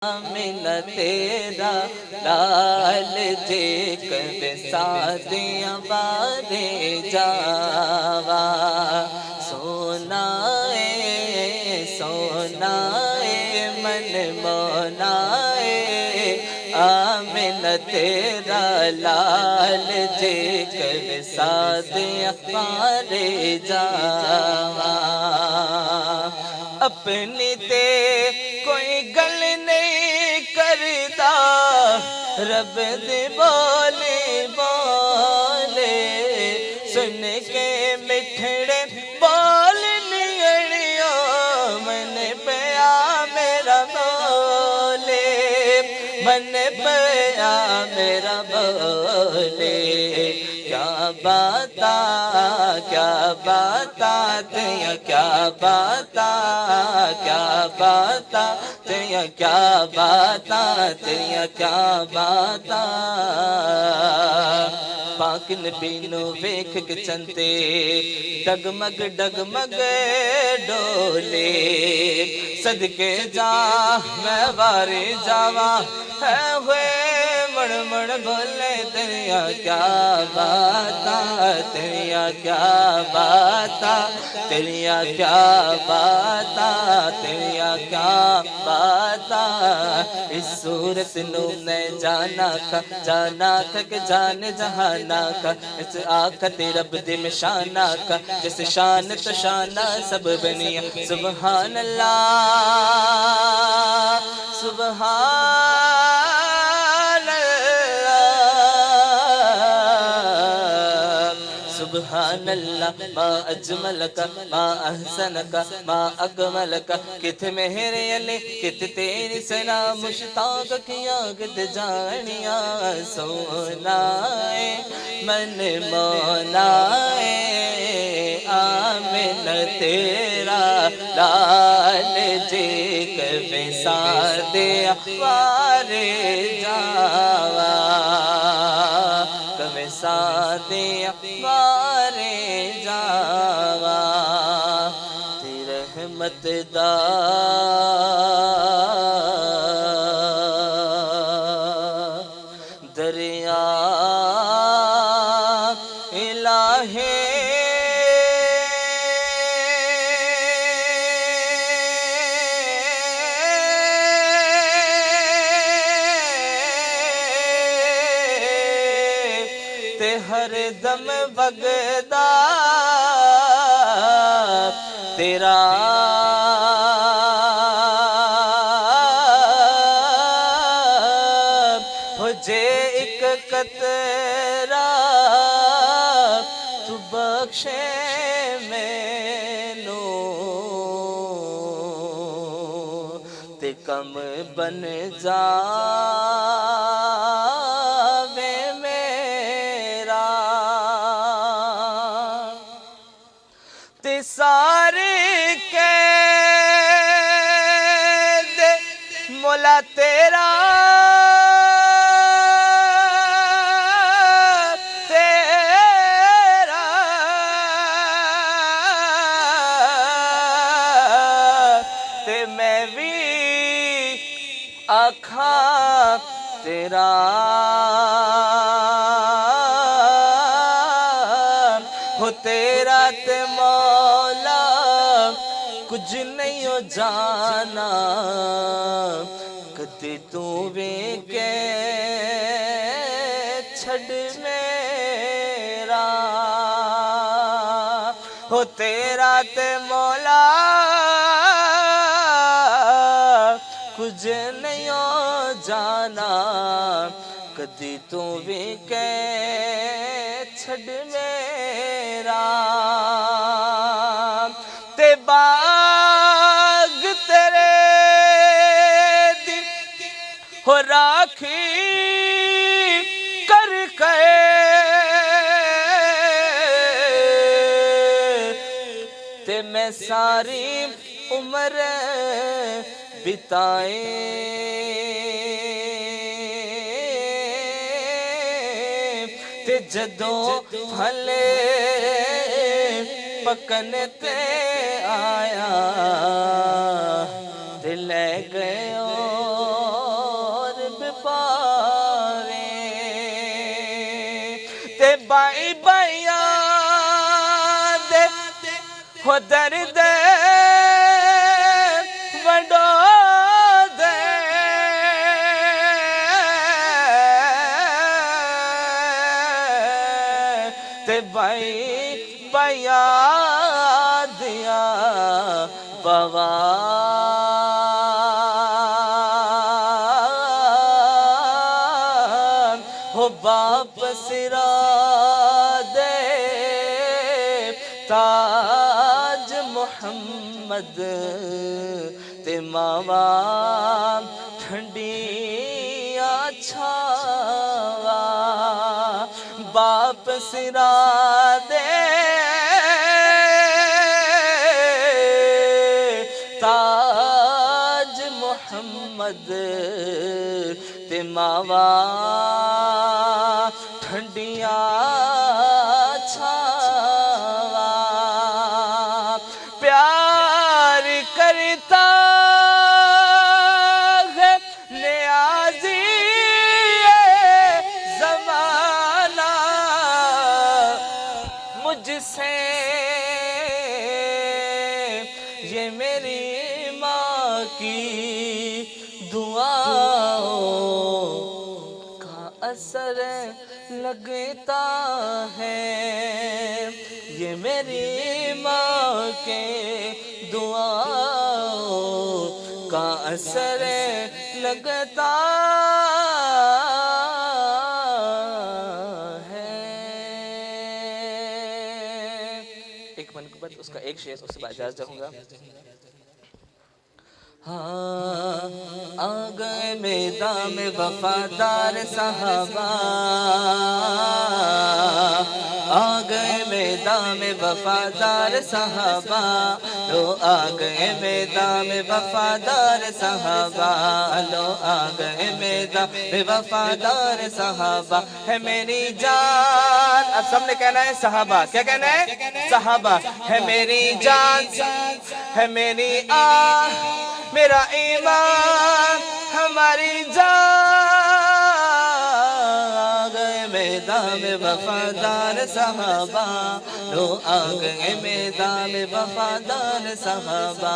آمنہ تیرا لال جے کب سادیاں بارے جاوا سونا من مونا آمنہ تیرا لال جے کب سادیاں بارے جاوا اپنی تے کوئی گل نہیں کرتا رب دے بولے بولے سن کے مٹھڑے بول نیڑیوں من پیا میرا بولے من پیا میرا بولے کیا باتا تیاں کیا باتا تیاں کیا باتا پاک نبی نو ویکھ کے چنتے ڈگمگ ڈولے صدقے جا میں واری جاواں ہے ہوئے مڑ بولے تیریا کیا باتا تیریا کیا باتا تیریا کیا باتا تیریا کیا باتا اس صورت نو میں جانا کھا کہ جان جہانا کھا اس آقت رب دے میں شانا کھا جس شان تو شانہ سب بنیا سبحان اللہ سبحان اللہ ما اجملک ما احسنک ما اکملک کت میرے علی کت تیری سنا مشتاق کیا کت جانیا سونائے من مونائے آمنہ تیرا لال جے کب سادیاں بارے جاوا کب سادیاں بارے جاوا تی رحمت دا دریا الہی ہر دم وگدا تیرا ہو جے ایک قطرہ تو بخشے مینوں تے کم بن جاوے تے سارے قید مولا تیرا تے میں بھی آکھاں تیرا ہو تیرا تے مولا کچھ نہیں ہو جانا کدی تو ویکھے چھڑ میرا ہو تیرا تے مولا کچھ نہیں ہو جانا کدی تو ویکھے چھڑ میرا تے باغ تیرے دی ہو راکھی کر کے تے میں ساری عمر بتائے تے جدوں پھلے پکن تے آیا تے لے گئے بائی بائیاں دے ہو درد وڈو دے تے بائی بائیاں دیا بوا ہو باپ سرا دے تاج محمد تے ماوا ٹھنڈیاں چھاوا باپ سرا دے تاج محمد تے ماوا ٹھنڈیاں چھاوا پیار کرتا ہے نیازی زمانہ مجھ سے یہ میری ماں کی دعاؤں کا اثر لگتا ہے یہ میری ماں کے دعاؤں کا اثر لگتا ہے ایک منقبت اس کا ایک شعر اس سے بعد اجازت چاہوں گا آ گئے میدان میں وفادار صحابہ آ گئے میدان میں وفادار صحابہ لو آ گئے میدان میں وفادار صحابہ لو آ گئے میدان میں وفادار صحابہ ہے میری جان اب سب نے کہنا ہے صحابہ کیا کہنا ہے صحابہ ہے میری جان ہے میری آہ میرا ایمان ہماری جان گئے میدان میں وفادار صحابہ لو آ گئے میدان میں وفادار صحابہ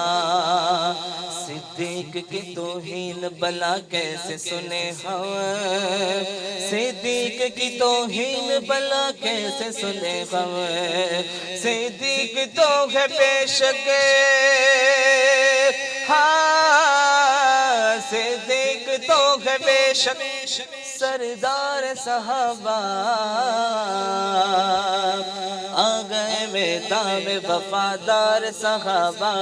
صدیق کی توہین بلا کیسے سنے ہم صدیق کی توہین بلا کیسے سنے ہم صدیق تو ہے پیشک ہاں صدیق تو ہے بے شک سردار صحابہ آ گئے میدان میں وفادار صحابہ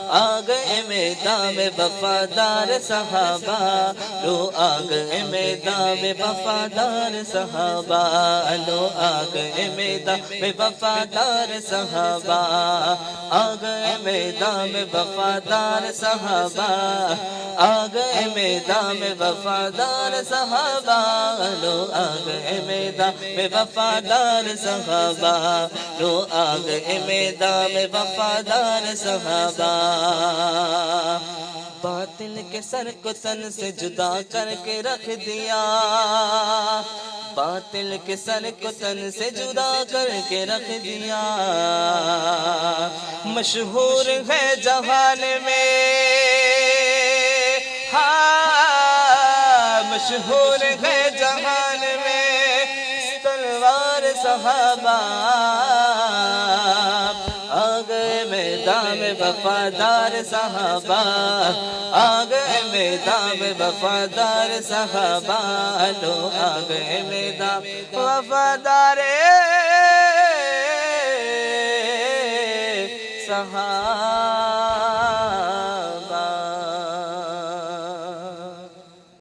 آ گئے میدان میں وفادار صحابہ لو آ گئے میدان میں وفادار صحابہ لو آ گئے میدان میں وفادار صحابہ آ گئے میدان میں وفادار صحابہ آ گئے میدان میں وفادار صحابہ لو آ گئے میدان میں وفادار صحابہ لو آ گئے میدان میں وفادار صحابہ باطل کے سر کو تن سے جدا کر کے رکھ دیا باطل کے سر کو تن سے جدا کر کے رکھ دیا مشہور ہے جہان میں ہاں مشہور ہے جہان میں تلوار صحابہ آ گئے میدان میں وفادار صحابہ آ گئے میدان میں وفادار صحابہ لو آ گئے میدان وفادار صحابہ